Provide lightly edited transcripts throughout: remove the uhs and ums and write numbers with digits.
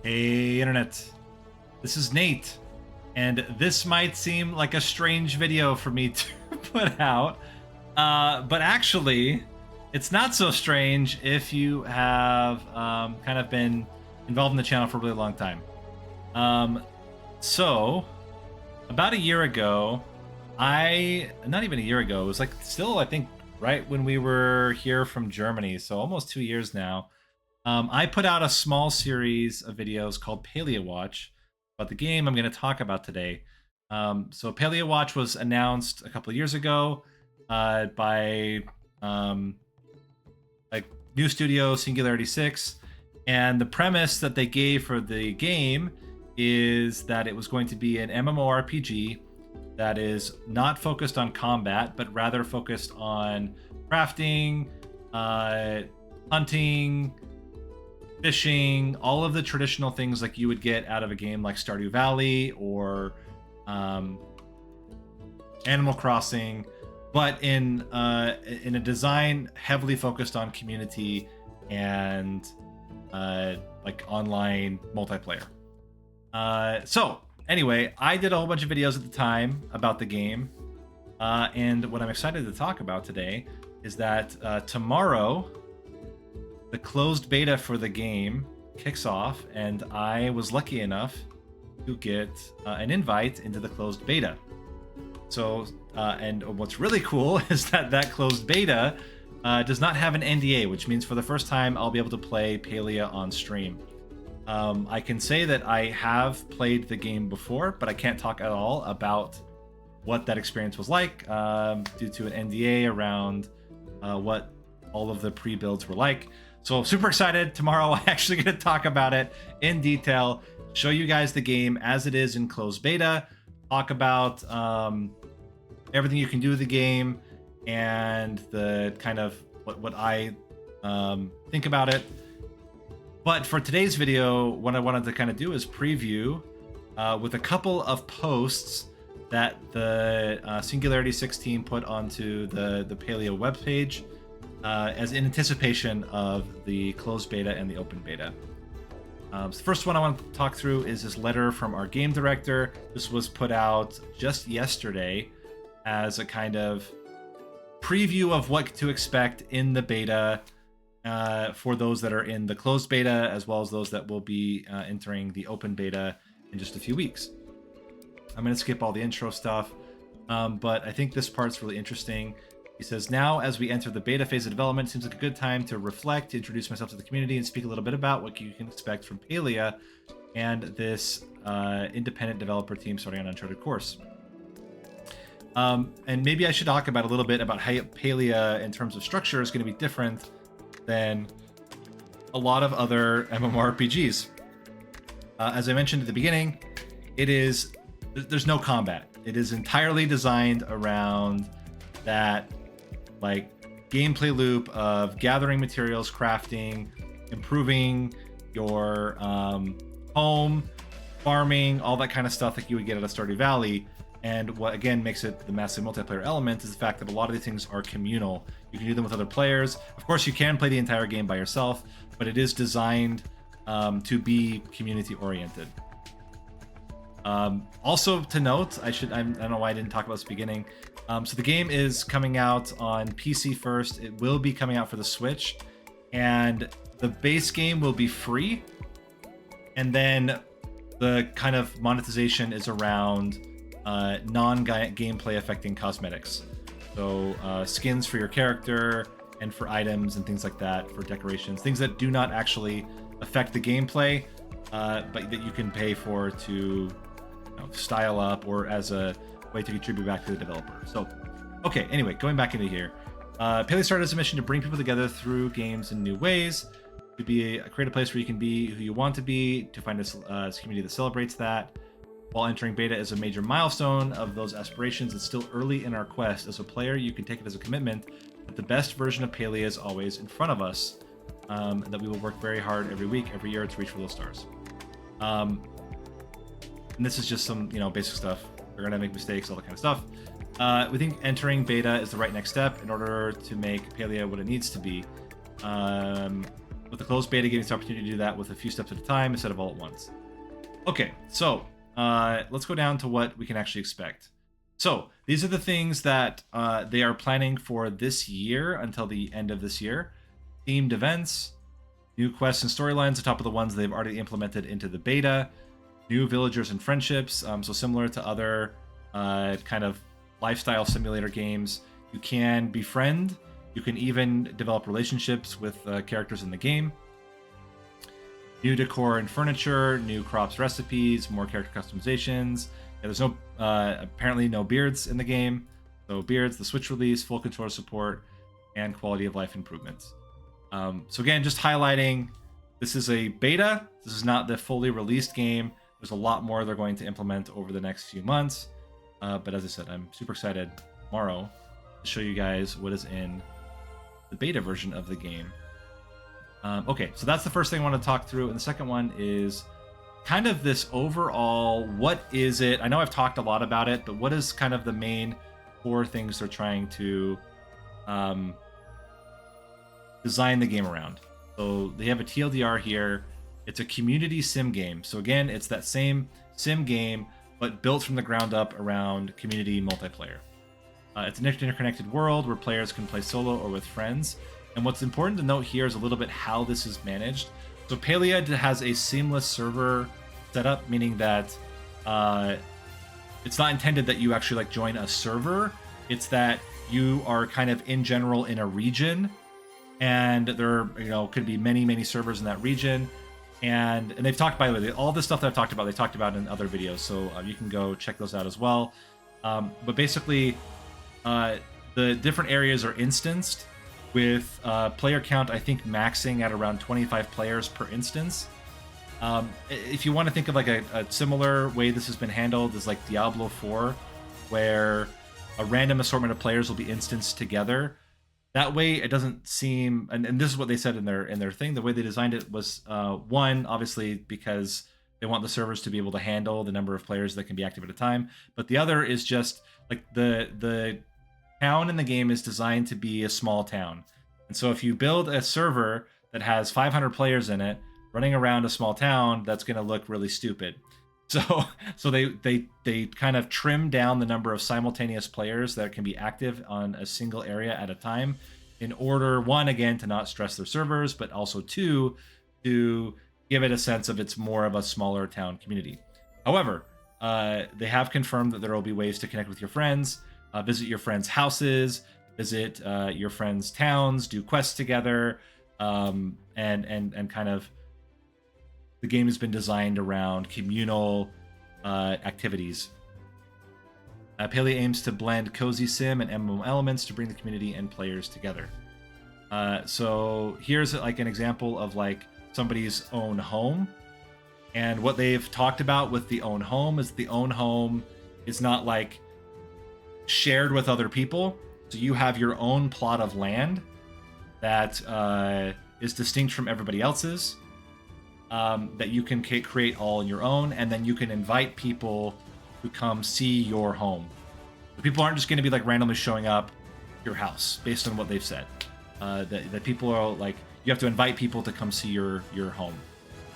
Hey Internet, this is Nate, and this might seem like a strange video for me to put out, but actually, it's not so strange if you have kind of been involved in the channel for a really long time. Um, so, about a year ago, not even a year ago, it was like still, I think, right when we were here from Germany, so almost 2 years now. I put out a small series of videos called Palia Watch about the game I'm going to talk about today. So Palia Watch was announced a couple of years ago by like new studio Singularity 6, and the premise that they gave for the game is that it was going to be an MMORPG that is not focused on combat, but rather focused on crafting, hunting, fishing, all of the traditional things like you would get out of a game like Stardew Valley or Animal Crossing, but in a design heavily focused on community and like online multiplayer. So anyway, I did a whole bunch of videos at the time about the game, and what I'm excited to talk about today is that tomorrow the closed beta for the game kicks off, and I was lucky enough to get an invite into the closed beta. So, and what's really cool is that closed beta does not have an NDA, which means for the first time I'll be able to play Palia on stream. I can say that I have played the game before, but I can't talk at all about what that experience was like due to an NDA around what all of the pre-builds were like. So super excited. Tomorrow I'm actually going to talk about it in detail, show you guys the game as it is in closed beta, talk about everything you can do with the game and the kind of what I think about it. But for today's video, what I wanted to kind of do is preview with a couple of posts that the Singularity 6 team put onto the Palia webpage, as in anticipation of the closed beta and the open beta. So the first one I want to talk through is this letter from our game director. This was put out just yesterday as a kind of preview of what to expect in the beta for those that are in the closed beta, as well as those that will be entering the open beta in just a few weeks. I'm going to skip all the intro stuff, but I think this part's really interesting. He says, now as we enter the beta phase of development, it seems like a good time to reflect, introduce myself to the community, and speak a little bit about what you can expect from Palia and this independent developer team starting on Uncharted course. And maybe I should talk about a little bit about how Palia in terms of structure is going to be different than a lot of other MMORPGs. As I mentioned at the beginning, there's no combat. It is entirely designed around that like gameplay loop of gathering materials, crafting, improving your home, farming, all that kind of stuff that you would get at a Stardew Valley. And what again makes it the massive multiplayer element is the fact that a lot of these things are communal. You can do them with other players. Of course, you can play the entire game by yourself, but it is designed to be community oriented. Also to note, I don't know why I didn't talk about this at the beginning. So the game is coming out on PC first. It will be coming out for the Switch, and the base game will be free. And then the kind of monetization is around non-gameplay affecting cosmetics. So skins for your character and for items and things like that, for decorations, things that do not actually affect the gameplay, but that you can pay for to style up or as a way to contribute back to the developer. So, okay, anyway, going back into here. Palia started as a mission to bring people together through games in new ways, to create a place where you can be who you want to be, to find a community that celebrates that. While entering beta is a major milestone of those aspirations, it's still early in our quest. As a player, you can take it as a commitment that the best version of Palia is always in front of us, that we will work very hard every week, every year to reach for those stars. And this is just some, basic stuff. We're gonna make mistakes, all that kind of stuff. We think entering beta is the right next step in order to make Palia what it needs to be. with the closed beta giving us the opportunity to do that with a few steps at a time instead of all at once. Okay, so let's go down to what we can actually expect. So these are the things that they are planning for this year until the end of this year. Themed events, new quests and storylines on top of the ones they've already implemented into the beta, new villagers and friendships. So similar to other kind of lifestyle simulator games, you can befriend, you can even develop relationships with characters in the game. New decor and furniture, new crops, recipes, more character customizations. Yeah, there's no apparently no beards in the game. So beards, the Switch release, full controller support, and quality of life improvements. So again, just highlighting, this is a beta. This is not the fully released game. There's a lot more they're going to implement over the next few months. But as I said, I'm super excited tomorrow to show you guys what is in the beta version of the game. Okay, so that's the first thing I want to talk through. And the second one is kind of this overall, what is it? I know I've talked a lot about it, but what is kind of the main core things they're trying to design the game around? So they have a TLDR here. It's a community sim game. So again, it's that same sim game, but built from the ground up around community multiplayer. It's an interconnected world where players can play solo or with friends. And what's important to note here is a little bit how this is managed. So Palia has a seamless server setup, meaning that it's not intended that you actually like join a server. It's that you are kind of in general in a region, and there could be many servers in that region. And they've talked, by the way, all this stuff that I've talked about, they talked about in other videos, so you can go check those out as well. But basically, the different areas are instanced with player count, I think, maxing at around 25 players per instance. If you want to think of like a similar way this has been handled is like Diablo 4, where a random assortment of players will be instanced together. That way, it doesn't seem, and this is what they said in their thing. The way they designed it was one, obviously, because they want the servers to be able to handle the number of players that can be active at a time. But the other is just like the town in the game is designed to be a small town, and so if you build a server that has 500 players in it running around a small town, that's going to look really stupid. So they kind of trim down the number of simultaneous players that can be active on a single area at a time, in order, one, again, to not stress their servers, but also two, to give it a sense of it's more of a smaller town community. However, they have confirmed that there will be ways to connect with your friends, visit your friends' houses, visit your friends' towns, do quests together, and kind of, the game has been designed around communal activities. Palia aims to blend cozy sim and MMO elements to bring the community and players together. So here's like an example of like somebody's own home. And what they've talked about with the own home is the own home is not like shared with other people. So you have your own plot of land that is distinct from everybody else's. That you can create all on your own, and then you can invite people to come see your home. The people aren't just going to be like randomly showing up your house based on what they've said. That people are like, you have to invite people to come see your home,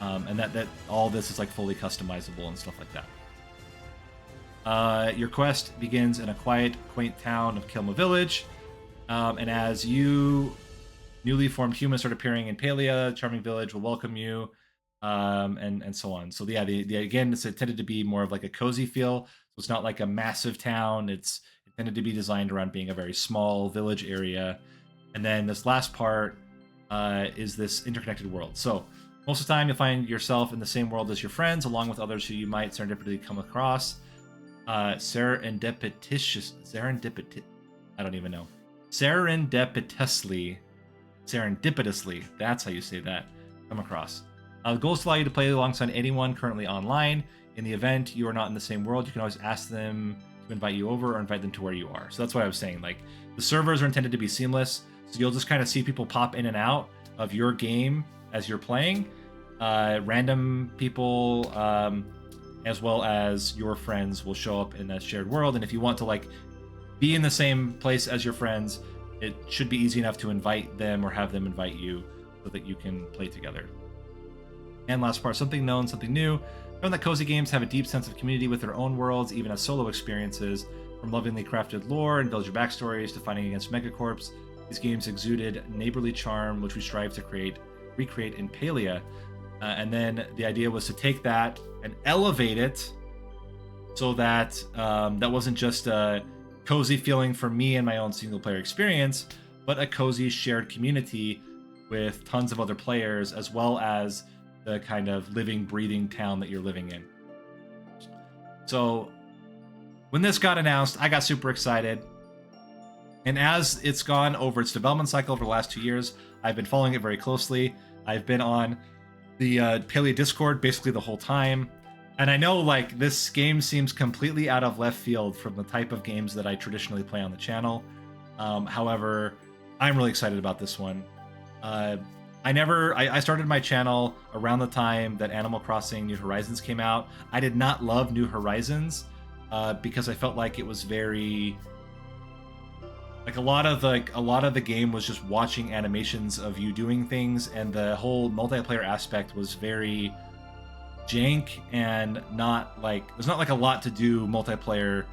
and that all this is like fully customizable and stuff like that. Your quest begins in a quiet, quaint town of Kilma Village, and as you newly formed humans start appearing in Palia, charming village will welcome you. And so on. So yeah, again, it's intended to be more of like a cozy feel. So it's not like a massive town. It's intended to be designed around being a very small village area. And then this last part is this interconnected world. So most of the time, you'll find yourself in the same world as your friends, along with others who you might serendipitously come across. Serendipitously, that's how you say that, come across. The goal is to allow you to play alongside anyone currently online. In the event you are not in the same world, you can always ask them to invite you over or invite them to where you are. So that's what I was saying. Like, the servers are intended to be seamless, so you'll just kind of see people pop in and out of your game as you're playing. Random people, as well as your friends, will show up in that shared world. And if you want to like be in the same place as your friends, it should be easy enough to invite them or have them invite you so that you can play together. And last part, something known, something new. Found that cozy games have a deep sense of community with their own worlds, even as solo experiences. From lovingly crafted lore and villager backstories to fighting against megacorps, these games exuded neighborly charm, which we strive to recreate in Palia. And then the idea was to take that and elevate it so that that wasn't just a cozy feeling for me and my own single player experience, but a cozy shared community with tons of other players, as well as the kind of living, breathing town that you're living in. So when this got announced, I got super excited. And as it's gone over its development cycle over the last 2 years, I've been following it very closely. I've been on the Palia Discord basically the whole time. And I know like this game seems completely out of left field from the type of games that I traditionally play on the channel. However, I'm really excited about this one. I started my channel around the time that Animal Crossing New Horizons came out. I did not love New Horizons because I felt like it was very like a lot of the game was just watching animations of you doing things, and the whole multiplayer aspect was very jank and not like there's not like a lot to do multiplayer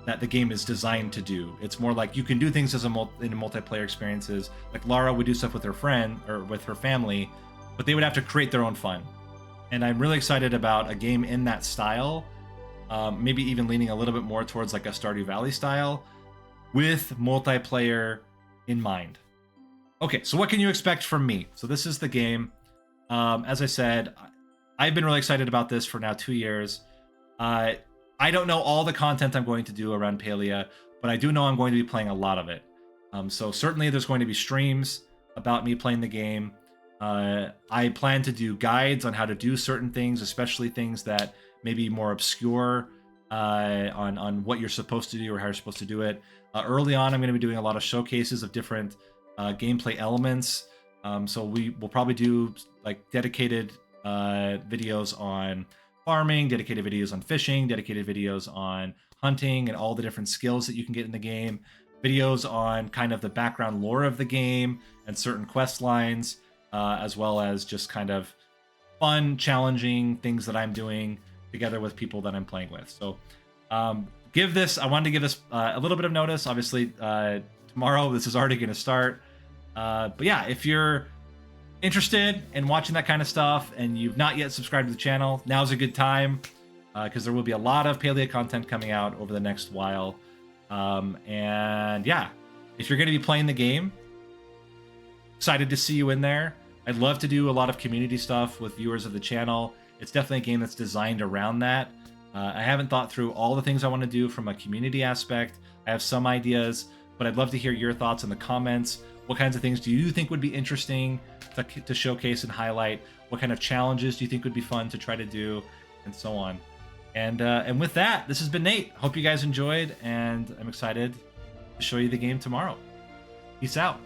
that the game is designed to do. It's more like you can do things as in multiplayer experiences. Like Lara would do stuff with her friend or with her family, but they would have to create their own fun. And I'm really excited about a game in that style, maybe even leaning a little bit more towards like a Stardew Valley style with multiplayer in mind. Okay, so what can you expect from me? So this is the game. As I said, I've been really excited about this for now 2 years. I don't know all the content I'm going to do around Palia, but I do know I'm going to be playing a lot of it. So certainly there's going to be streams about me playing the game. I plan to do guides on how to do certain things, especially things that may be more obscure on what you're supposed to do or how you're supposed to do it. Early on, I'm going to be doing a lot of showcases of different gameplay elements. So we will probably do like dedicated videos on farming, dedicated videos on fishing, dedicated videos on hunting and all the different skills that you can get in the game, videos on kind of the background lore of the game and certain quest lines, as well as just kind of fun, challenging things that I'm doing together with people that I'm playing with. So I wanted to give this a little bit of notice. Obviously, tomorrow this is already going to start. But yeah, if you're interested in watching that kind of stuff and you've not yet subscribed to the channel, now's a good time because there will be a lot of Palia content coming out over the next while. And yeah, if you're going to be playing the game, excited to see you in there. I'd love to do a lot of community stuff with viewers of the channel. It's definitely a game that's designed around that. I haven't thought through all the things I want to do from a community aspect. I have some ideas, but I'd love to hear your thoughts in the comments. What kinds of things do you think would be interesting to showcase and highlight? What kind of challenges do you think would be fun to try to do, and so on? And with that, this has been Nate. Hope you guys enjoyed, and I'm excited to show you the game tomorrow. Peace out.